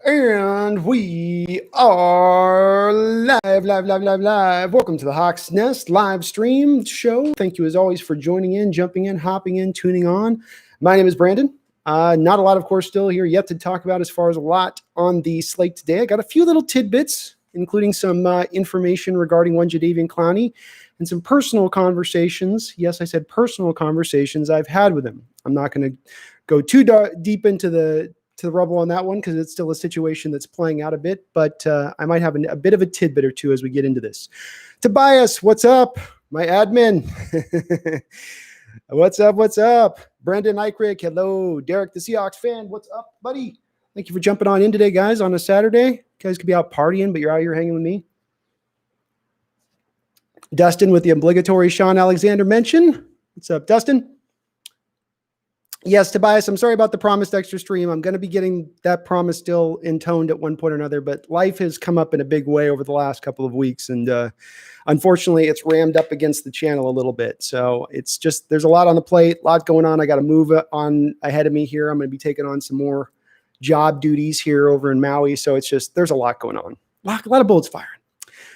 And we are live. Welcome to the Hawks Nest live stream show. Thank you as always for joining in, jumping in, hopping in, tuning on. My name is Brandon. Not a lot, of course, still here yet to talk about as far as a lot on the slate today. I got a few little tidbits, including some information regarding one Jadeveon Clowney and some personal conversations. Yes, I said personal conversations I've had with him. I'm not going to go too deep into the rubble on that one because it's still a situation that's playing out a bit, but I might have a bit of a tidbit or two as we get into this. Tobias, what's up? My admin. What's up? Brendan Eichrick, hello. Derek, the Seahawks fan, what's up, buddy? Thank you for jumping on in today, guys, on a Saturday. You guys could be out partying, but you're out here hanging with me. Dustin with the obligatory Sean Alexander mention. What's up, Dustin? Yes, Tobias, I'm sorry about the promised extra stream. I'm going to be getting that promise still intoned at one point or another, but life has come up in a big way over the last couple of weeks, and unfortunately, it's rammed up against the channel a little bit. So it's just, there's a lot on the plate, a lot going on. I got to move on ahead of me here. I'm going to be taking on some more job duties here over in Maui, so it's just, there's a lot going on. A lot of bullets firing.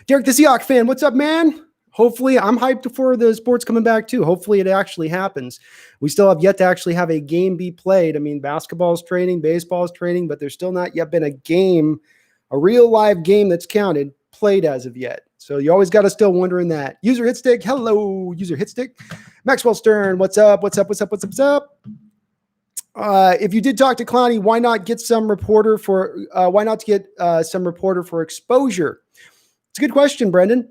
Derek, the Seahawks fan, what's up, man? Hopefully, I'm hyped for the sports coming back too. Hopefully it actually happens. We still have yet to actually have a game be played. I mean, basketball's training, baseball's training, but there's still not yet been a game, a real live game that's counted, played as of yet. So you always got to still wondering that. User Hitstick, hello, User Hitstick. Maxwell Stern, what's up? If you did talk to Clowney, why not get some reporter for exposure? It's a good question, Brendan.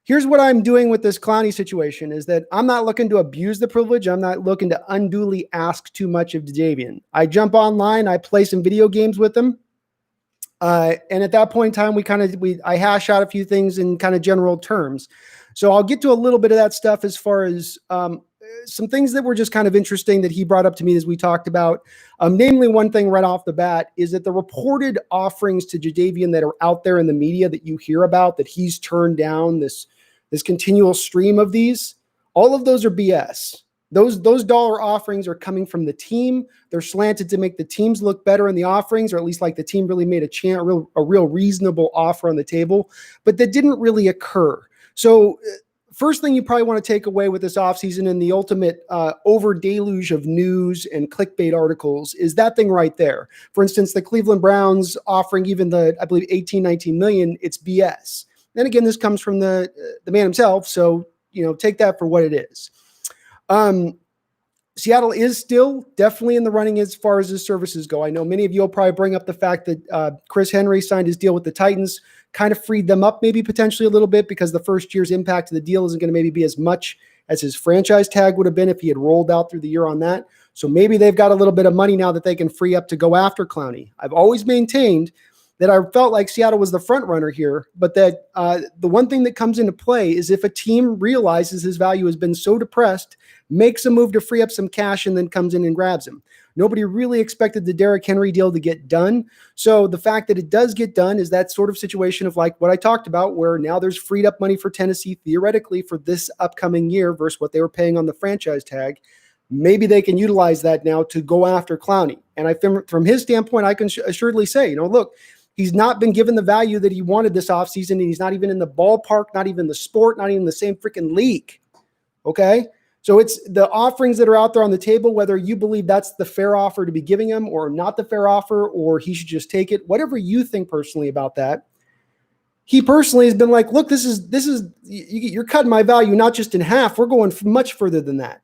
Here's what I'm doing with this Clowney situation is that I'm not looking to abuse the privilege. I'm not looking to unduly ask too much of Jadeveon. I jump online, I play some video games with him. And at that point in time, I hash out a few things in kind of general terms. So I'll get to a little bit of that stuff as far as some things that were just kind of interesting that he brought up to me as we talked about. Namely, one thing right off the bat is that the reported offerings to Jadeveon that are out there in the media that you hear about, that he's turned down this continual stream of these, all of those are BS. Those dollar offerings are coming from the team. They're slanted to make the teams look better in the offerings, or at least like the team really made a real reasonable offer on the table, but that didn't really occur. So first thing you probably want to take away with this offseason and the ultimate over deluge of news and clickbait articles is that thing right there. For instance, the Cleveland Browns offering even I believe 19 million, it's BS. Then again, this comes from the man himself, so take that for what it is. Seattle is still definitely in the running as far as his services go. I know many of you will probably bring up the fact that Chris Henry signed his deal with the Titans, kind of freed them up maybe potentially a little bit because the first year's impact of the deal isn't going to maybe be as much as his franchise tag would have been if he had rolled out through the year on that. So maybe they've got a little bit of money now that they can free up to go after Clowney. I've always maintained that I felt like Seattle was the front runner here, but that the one thing that comes into play is if a team realizes his value has been so depressed, makes a move to free up some cash, and then comes in and grabs him. Nobody really expected the Derrick Henry deal to get done. So the fact that it does get done is that sort of situation of like what I talked about, where now there's freed up money for Tennessee theoretically for this upcoming year versus what they were paying on the franchise tag. Maybe they can utilize that now to go after Clowney. And from his standpoint, I can assuredly say, look, he's not been given the value that he wanted this offseason, and he's not even in the ballpark, not even the sport, not even the same freaking league. Okay? So it's the offerings that are out there on the table, whether you believe that's the fair offer to be giving him or not the fair offer, or he should just take it, whatever you think personally about that. He personally has been like, look, this is you're cutting my value not just in half. We're going much further than that.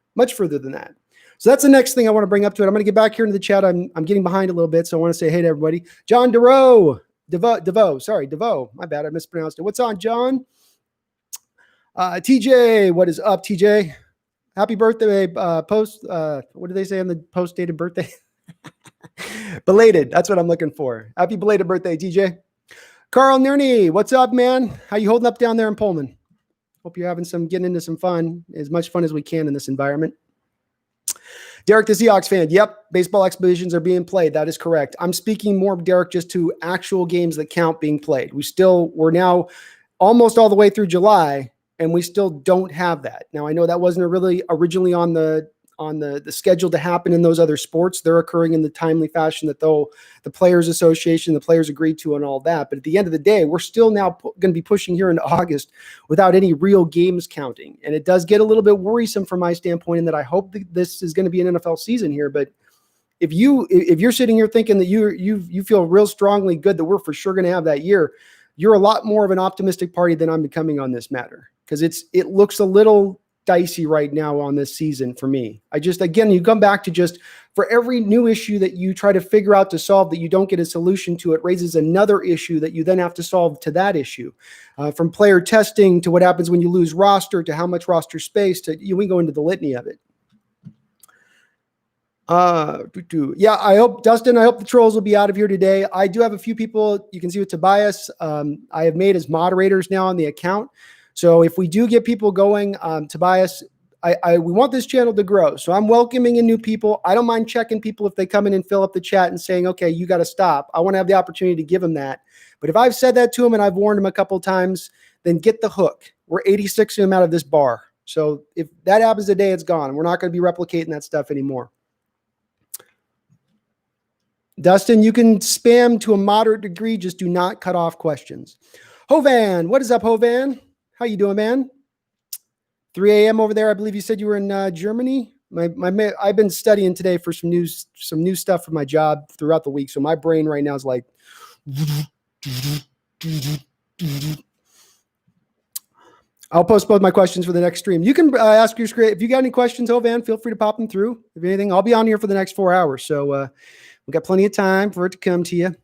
So that's the next thing I want to bring up to it. I'm going to get back here into the chat. I'm getting behind a little bit, so I want to say hey to everybody. John DeVoe. My bad, I mispronounced it. What's on, John? TJ, what is up, TJ? Happy birthday, post. What do they say on the post-dated birthday? Belated. That's what I'm looking for. Happy belated birthday, TJ. Carl Nerney, what's up, man? How you holding up down there in Pullman? Hope you're getting into some fun, as much fun as we can in this environment. Derek, the Seahawks fan. Yep, baseball exhibitions are being played. That is correct. I'm speaking more, Derek, just to actual games that count being played. We're now almost all the way through July, and we still don't have that. Now, I know that wasn't really originally on the the schedule to happen in those other sports. They're occurring in the timely fashion that the Players Association, the players agreed to, and all that. But at the end of the day, we're still now going to be pushing here into August without any real games counting. And it does get a little bit worrisome from my standpoint, in that I hope that this is going to be an NFL season here. But if you're sitting here thinking that you feel real strongly good that we're for sure going to have that year, you're a lot more of an optimistic party than I'm becoming on this matter, because it looks a little dicey right now on this season for me. Again, you come back to just, for every new issue that you try to figure out to solve that you don't get a solution to, it raises another issue that you then have to solve to that issue. From player testing to what happens when you lose roster to how much roster space we go into the litany of it. Yeah, I hope the trolls will be out of here today. I do have a few people you can see with Tobias. I have made as moderators now on the account. So if we do get people going, Tobias, we want this channel to grow. So I'm welcoming in new people. I don't mind checking people if they come in and fill up the chat and saying, okay, you got to stop. I want to have the opportunity to give them that. But if I've said that to them and I've warned them a couple of times, then get the hook. We're 86 of them out of this bar. So if that happens today, it's gone. We're not going to be replicating that stuff anymore. Dustin, you can spam to a moderate degree. Just do not cut off questions. Hovan, what is up, Hovan? How you doing, man? 3 a.m. over there. I believe you said you were in Germany. I've been studying today for some new stuff for my job throughout the week. So my brain right now is like. I'll post both my questions for the next stream. You can ask your screen. If you got any questions, Hovan, feel free to pop them through. If anything, I'll be on here for the next 4 hours. So we've got plenty of time for it to come to you.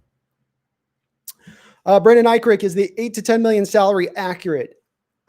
Brendan Eichrick, is the 8 to 10 million salary accurate?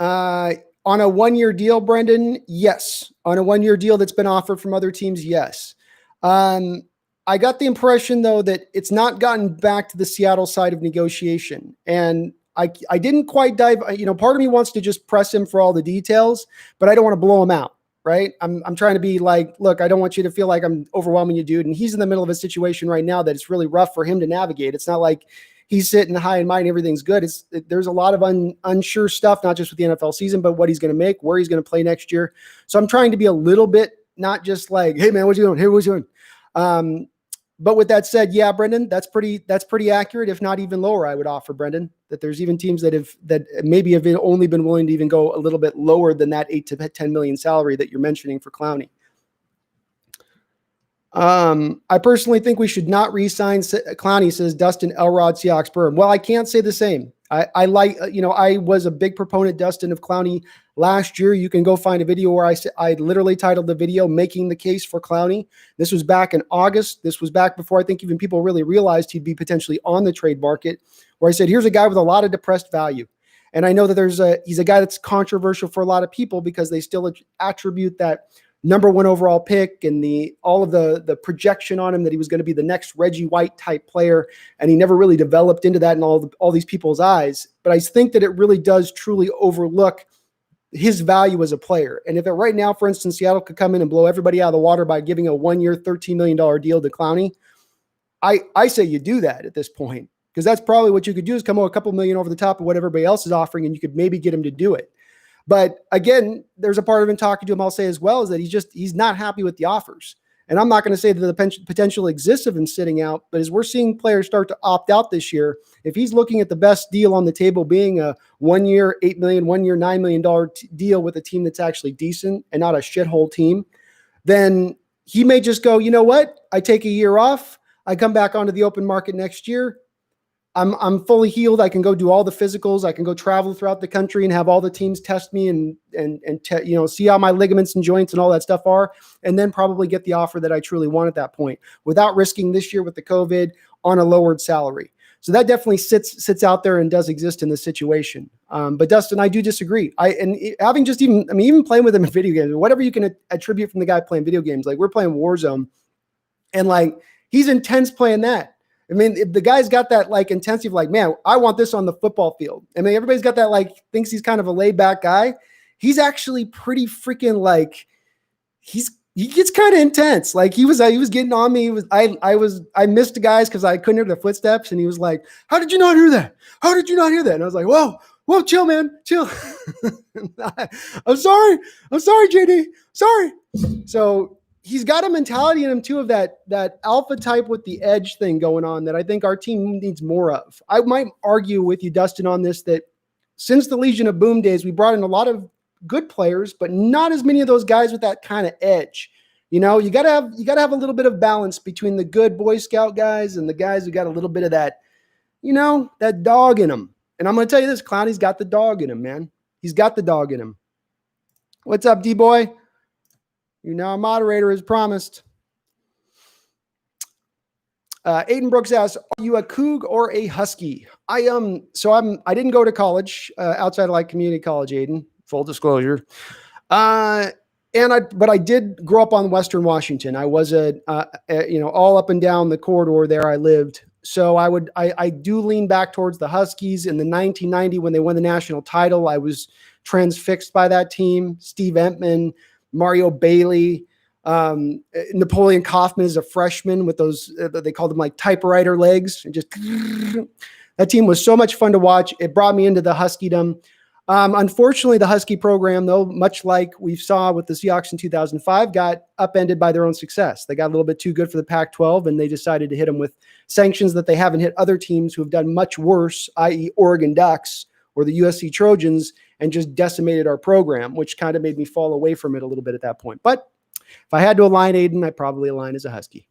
On a 1-year deal, Brendan, yes. On a 1-year deal that's been offered from other teams, yes. I got the impression, though, that it's not gotten back to the Seattle side of negotiation. And I didn't quite dive, part of me wants to just press him for all the details, but I don't want to blow him out, right? I'm trying to be like, look, I don't want you to feel like I'm overwhelming you, dude. And he's in the middle of a situation right now that it's really rough for him to navigate. It's not like he's sitting high and mighty, everything's good. There's a lot of unsure stuff, not just with the NFL season, but what he's going to make, where he's going to play next year. So I'm trying to be a little bit, not just like, hey man, what you doing? Hey, what you doing? But with that said, yeah, Brendan, that's pretty accurate, if not even lower. I would offer, Brendan, that there's even teams that maybe have only been willing to even go a little bit lower than that 8 to 10 million salary that you're mentioning for Clowney. I personally think we should not re-sign Clowney, says Dustin Elrod, Seahawks Burn. Well, I can't say the same. I was a big proponent, Dustin, of Clowney last year. You can go find a video where I literally titled the video "Making the Case for Clowney." This was back in August. This was back before I think even people really realized he'd be potentially on the trade market, where I said, here's a guy with a lot of depressed value. And I know that he's a guy that's controversial for a lot of people because they still attribute that number 1 overall pick and all of the projection on him that he was going to be the next Reggie White type player. And he never really developed into that in all these people's eyes. But I think that it really does truly overlook his value as a player. And if right now, for instance, Seattle could come in and blow everybody out of the water by giving a 1-year, $13 million deal to Clowney, I say you do that at this point, because that's probably what you could do, is come a couple million over the top of what everybody else is offering, and you could maybe get him to do it. But again, there's a part of him talking to him, I'll say as well, is that he's not happy with the offers. And I'm not going to say that the potential exists of him sitting out, but as we're seeing players start to opt out this year, if he's looking at the best deal on the table being a 1-year, $8 million, 1-year, $9 million deal with a team that's actually decent and not a shithole team, then he may just go, you know what? I take a year off. I come back onto the open market next year. I'm fully healed. I can go do all the physicals. I can go travel throughout the country and have all the teams test me and see how my ligaments and joints and all that stuff are, and then probably get the offer that I truly want at that point without risking this year with the COVID on a lowered salary. So that definitely sits out there and does exist in this situation. But Dustin, I do disagree. Even playing with him in video games, whatever you can attribute from the guy playing video games, like we're playing Warzone, and like he's intense playing that. I mean, the guy's got that like intensity of like, man, I want this on the football field. I mean, everybody's got that like thinks he's kind of a laid back guy. He's actually pretty freaking like he gets kind of intense. Like he was getting on me. I missed the guys because I couldn't hear the footsteps, and he was like, "How did you not hear that? How did you not hear that?" And I was like, "Whoa, chill, man, chill." I'm sorry, JD, sorry. So he's got a mentality in him too of that alpha type with the edge thing going on that I think our team needs more of. I might argue with you, Dustin, on this, that since the Legion of Boom days, we brought in a lot of good players, but not as many of those guys with that kind of edge. You gotta have a little bit of balance between the good Boy Scout guys and the guys who got a little bit of that, that dog in them. And I'm going to tell you this, Clowney's got the dog in him, man. He's got the dog in him. What's up, D-Boy? You're now a moderator as promised. Aiden Brooks asks, are you a Coug or a Husky? I didn't go to college outside of like community college, Aiden, full disclosure. But I did grow up on Western Washington. I was all up and down the corridor there I lived. So I do lean back towards the Huskies. In the 1990, when they won the national title, I was transfixed by that team. Steve Entman, Mario Bailey, Napoleon Kaufman is a freshman with those, they called them like typewriter legs. And just that team was so much fun to watch. It brought me into the Huskydom. Unfortunately, the Husky program, though, much like we saw with the Seahawks in 2005, got upended by their own success. They got a little bit too good for the Pac-12, and they decided to hit them with sanctions that they haven't hit other teams who have done much worse, i.e. Oregon Ducks or the USC Trojans, and just decimated our program, which kind of made me fall away from it a little bit at that point. But if I had to align, Aiden, I'd probably align as a Husky.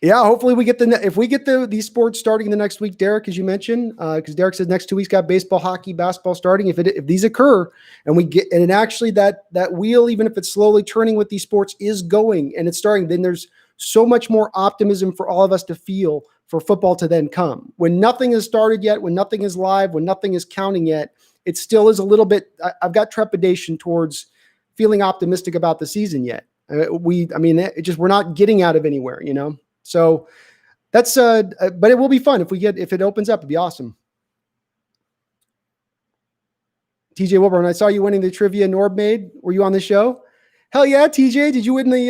Hopefully if we get these sports starting the next week, Derek, as you mentioned, because Derek said next 2 weeks got baseball, hockey, basketball starting. If these occur and actually that wheel, even if it's slowly turning with these sports, is going and it's starting, then there's so much more optimism for all of us to feel for football to then come. When nothing has started yet, when nothing is live, when nothing is counting yet, it still is a little bit. I've got trepidation towards feeling optimistic about the season yet. We're not getting out of anywhere, So that's but it will be fun if it opens up. It'd be awesome. TJ Wilburn, I saw you winning the trivia Norb made. Were you on the show? Hell yeah, TJ. Did you win the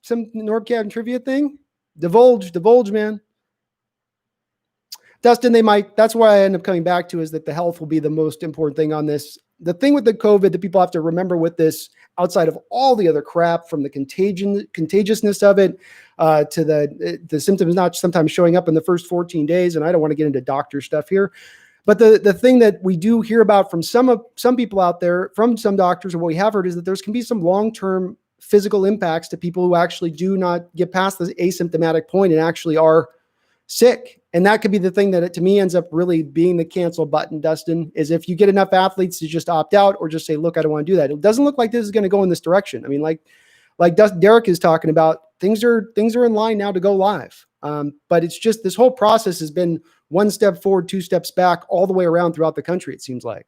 some NorbCab trivia thing? Divulge, man. Dustin, that's why I end up coming back to is that the health will be the most important thing on this. The thing with the COVID that people have to remember with this, outside of all the other crap, from the contagiousness of it to the symptoms not sometimes showing up in the first 14 days, and I don't want to get into doctor stuff here, but the thing that we do hear about from some people out there, from some doctors, and what we have heard is that there's can be some long-term physical impacts to people who actually do not get past the asymptomatic point and actually are sick. And that could be the thing that to me ends up really being the cancel button, Dustin, is if you get enough athletes to just opt out or just say, look, I don't want to do that. It doesn't look like this is going to go in this direction. I mean, like Derek is talking about, things are in line now to go live. But it's just, this whole process has been one step forward, 2 steps back, all the way around throughout the country, it seems like.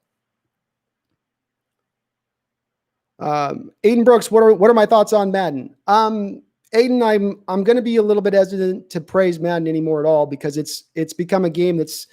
Aiden Brooks, what are my thoughts on Madden? Aiden, I'm going to be a little bit hesitant to praise Madden anymore at all, because it's become a game that's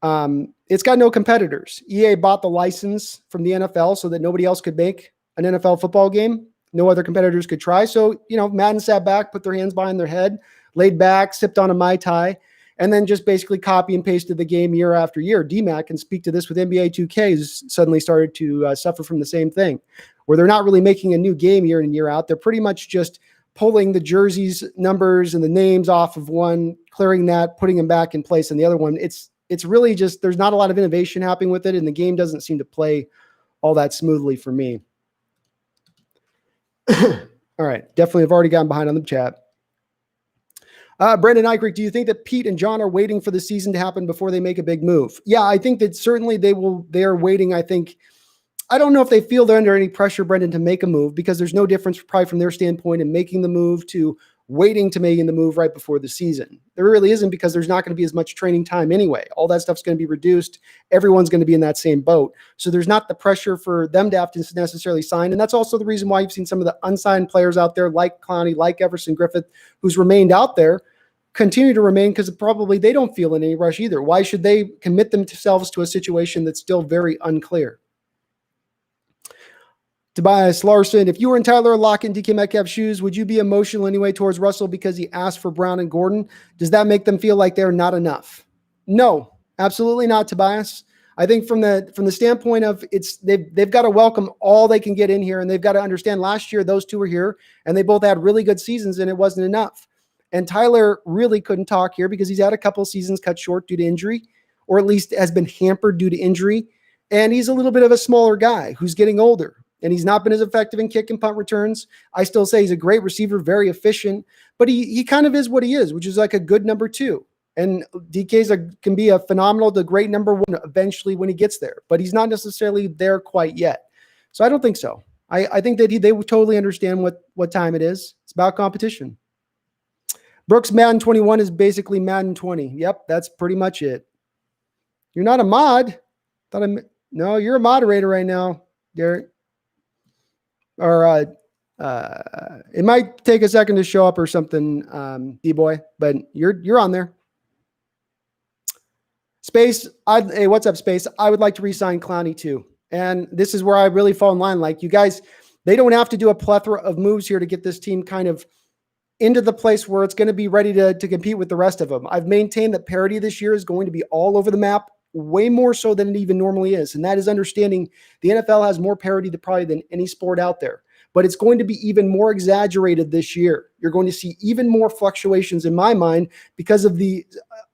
it's got no competitors. EA bought the license from the NFL so that nobody else could make an NFL football game. No other competitors could try. So, Madden sat back, put their hands behind their head, laid back, sipped on a Mai Tai, and then just basically copy and pasted the game year after year. DMAC can speak to this with NBA 2K, who's suddenly started to suffer from the same thing, where they're not really making a new game year in and year out. They're pretty much just pulling the jerseys, numbers, and the names off of one, clearing that, putting them back in place in the other one. It's really just, there's not a lot of innovation happening with it, and the game doesn't seem to play all that smoothly for me. All right, definitely have already gotten behind on the chat. Brendan Eichrick, do you think that Pete and John are waiting for the season to happen before they make a big move? Yeah, I think that certainly they are waiting. I don't know if they feel they're under any pressure, Brendan, to make a move, because there's no difference probably from their standpoint in making the move to waiting to making the move right before the season. There really isn't, because there's not going to be as much training time anyway. All that stuff's going to be reduced. Everyone's going to be in that same boat. So there's not the pressure for them to have to necessarily sign. And that's also the reason why you've seen some of the unsigned players out there like Clowney, like Everson Griffith, who's remained out there, continue to remain, because probably they don't feel in any rush either. Why should they commit themselves to a situation that's still very unclear? Tobias Larson, if you were in Tyler Lockett and DK Metcalf's shoes, would you be emotional anyway towards Russell because he asked for Brown and Gordon? Does that make them feel like they're not enough? No, absolutely not, Tobias. I think from the standpoint of they've got to welcome all they can get in here, and they've got to understand last year those two were here and they both had really good seasons and it wasn't enough. And Tyler really couldn't talk here because he's had a couple seasons cut short due to injury, or at least has been hampered due to injury. And he's a little bit of a smaller guy who's getting older, and he's not been as effective in kick and punt returns. I still say he's a great receiver, very efficient, but he kind of is what he is, which is like a good number two. And can be a phenomenal to great number one eventually when he gets there, but he's not necessarily there quite yet. So I don't think so. I think that they would totally understand what time it is. It's about competition. Brooks Madden 21 is basically Madden 20. Yep, that's pretty much it. You're not a mod. No, you're a moderator right now, Garrett. Or it might take a second to show up or something, D-boy, but you're on there. Space, hey, what's up, Space? I would like to re-sign Clowney too. And this is where I really fall in line. Like, you guys, they don't have to do a plethora of moves here to get this team kind of into the place where it's going to be ready to compete with the rest of them. I've maintained that parity this year is going to be all over the map, way more so than it even normally is. And that is understanding the NFL has more parity probably than any sport out there. But it's going to be even more exaggerated this year. You're going to see even more fluctuations in my mind because of the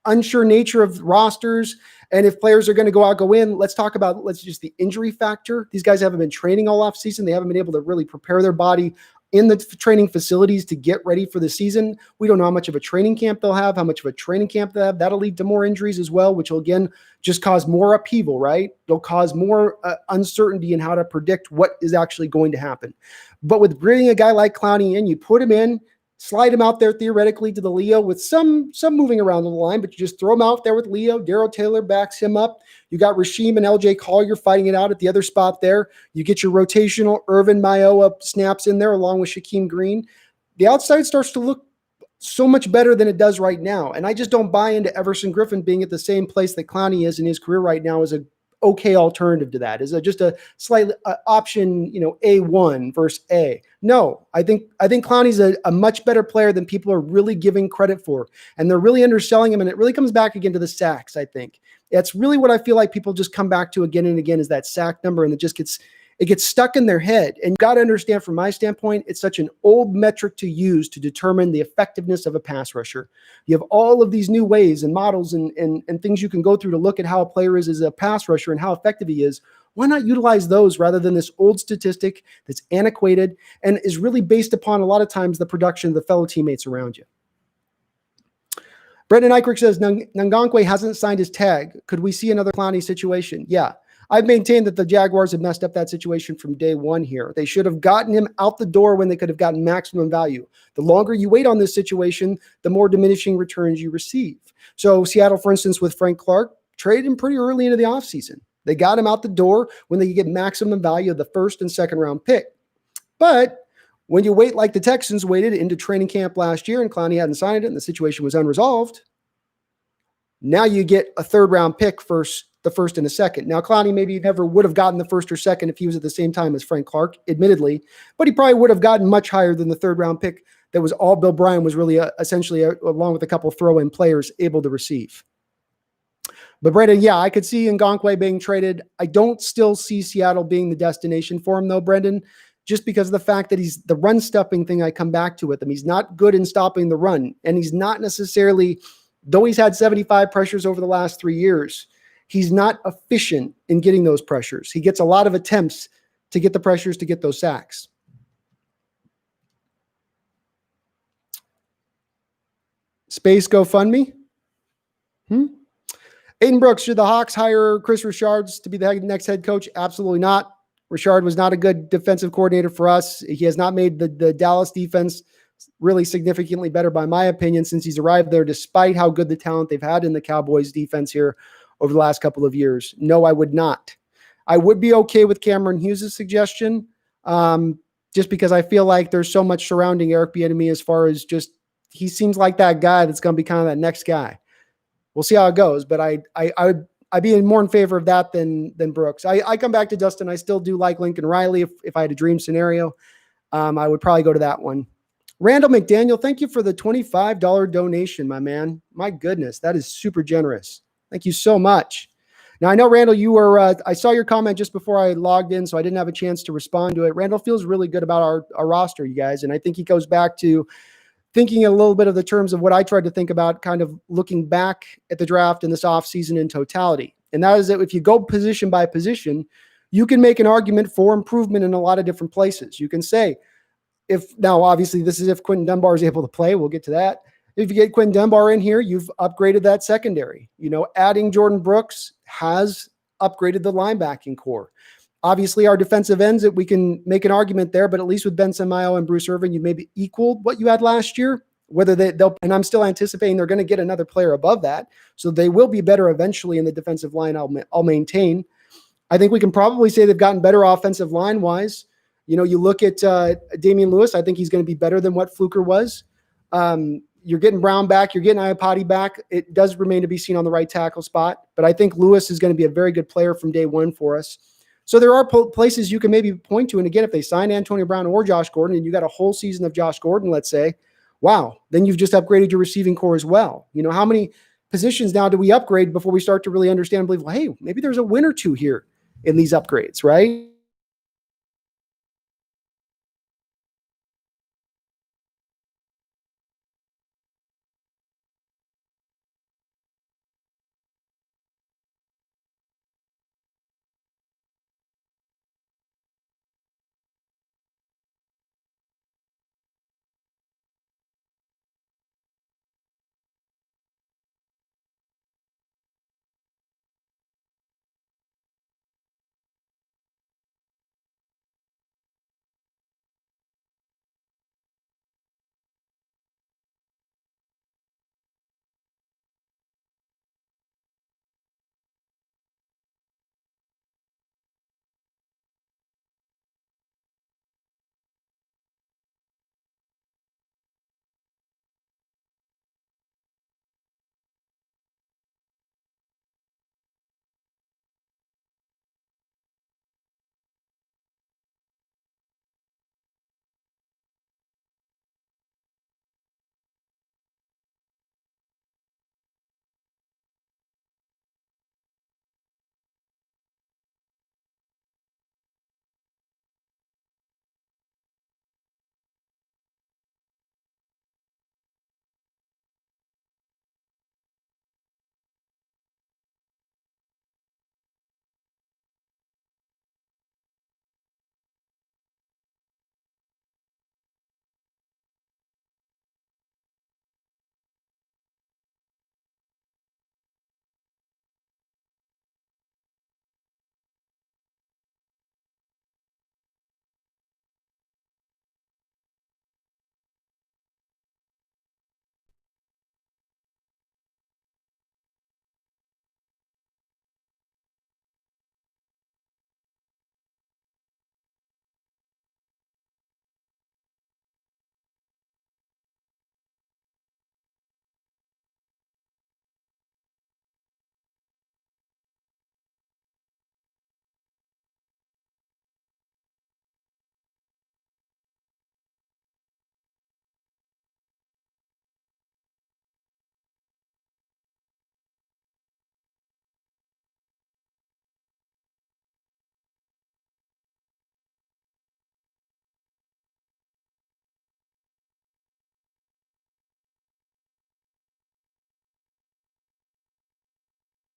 unsure nature of rosters. And if players are going to go in, let's just the injury factor. These guys haven't been training all off season. They haven't been able to really prepare their body in the training facilities to get ready for the season. We don't know how much of a training camp they'll have, how much of a training camp they have. That'll lead to more injuries as well, which will again just cause more upheaval, right? They'll cause more uncertainty in how to predict what is actually going to happen. But with bringing a guy like Clowney in, you put him in, slide him out there theoretically to the Leo with some moving around the line, but you just throw him out there with Leo. Darryl Taylor backs him up. You got Rasheem and LJ Collier fighting it out at the other spot there. You get your rotational Irvin Mayowa snaps in there along with Shaquem Green. The outside starts to look so much better than it does right now. And I just don't buy into Everson Griffin being at the same place that Clowney is in his career right now as a okay alternative to that. Is just a slight option, A1 versus A. No, I think Clowney's a much better player than people are really giving credit for. And they're really underselling him. And it really comes back again to the sacks, I think. That's really what I feel like people just come back to again and again is that sack number. And it gets stuck in their head. And you got to understand from my standpoint, it's such an old metric to use to determine the effectiveness of a pass rusher. You have all of these new ways and models and things you can go through to look at how a player is as a pass rusher and how effective he is. Why not utilize those rather than this old statistic that's antiquated and is really based upon a lot of times the production of the fellow teammates around you? Brendan Eichrick says, Ngakoue hasn't signed his tag. Could we see another Clowney situation? Yeah. I've maintained that the Jaguars have messed up that situation from day one here. They should have gotten him out the door when they could have gotten maximum value. The longer you wait on this situation, the more diminishing returns you receive. So Seattle, for instance, with Frank Clark, traded him pretty early into the offseason. They got him out the door when they could get maximum value of the first and second round pick. But when you wait like the Texans waited into training camp last year and Clowney hadn't signed it and the situation was unresolved, now you get a third round pick first. The first and a second. Now, Clowney maybe never would have gotten the first or second if he was at the same time as Frank Clark, admittedly, but he probably would have gotten much higher than the third round pick that was all Bill Bryan was really essentially, along with a couple throw-in players, able to receive. But Brendan, yeah, I could see Ngakoue being traded. I don't still see Seattle being the destination for him, though, Brendan, just because of the fact that he's the run stuffing thing I come back to with him. He's not good in stopping the run, and he's not necessarily, though he's had 75 pressures over the last 3 years, he's not efficient in getting those pressures. He gets a lot of attempts to get the pressures to get those sacks. Space GoFundMe. Aiden Brooks, should the Hawks hire Chris Richard to be the next head coach? Absolutely not. Richard was not a good defensive coordinator for us. He has not made the Dallas defense really significantly better, by my opinion, since he's arrived there, despite how good the talent they've had in the Cowboys defense here over the last couple of years. No, I would not. I would be okay with Cameron Hughes' suggestion, just because I feel like there's so much surrounding Eric Bieniemy as far as just, he seems like that guy that's going to be kind of that next guy. We'll see how it goes, but I'd be more in favor of that than Brooks. I come back to Dustin. I still do like Lincoln Riley. If I had a dream scenario, I would probably go to that one. Randall McDaniel, thank you for the $25 donation, my man. My goodness, that is super generous. Thank you so much. Now, I know, Randall, you were, I saw your comment just before I logged in, so I didn't have a chance to respond to it. Randall feels really good about our roster, you guys. And I think he goes back to thinking a little bit of the terms of what I tried to think about, kind of looking back at the draft and this offseason in totality. And that is that if you go position by position, you can make an argument for improvement in a lot of different places. You can say, now, obviously, this is if Quinton Dunbar is able to play. We'll get to that. If you get Quinton Dunbar in here, you've upgraded that secondary. Adding Jordan Brooks has upgraded the linebacking core. Obviously, our defensive ends, that we can make an argument there, but at least with Ben Samayo and Bruce Irvin, you maybe equaled what you had last year. Whether they'll, and I'm still anticipating they're going to get another player above that, so they will be better eventually in the defensive line. I'll maintain. I think we can probably say they've gotten better offensive line wise. You look at Damian Lewis. I think he's going to be better than what Fluker was. You're getting Brown back. You're getting Iapati back. It does remain to be seen on the right tackle spot, but I think Lewis is going to be a very good player from day one for us. So there are places you can maybe point to. And again, if they sign Antonio Brown or Josh Gordon and you got a whole season of Josh Gordon, let's say, wow, then you've just upgraded your receiving core as well. How many positions now do we upgrade before we start to really understand and believe, well, hey, maybe there's a win or two here in these upgrades, right?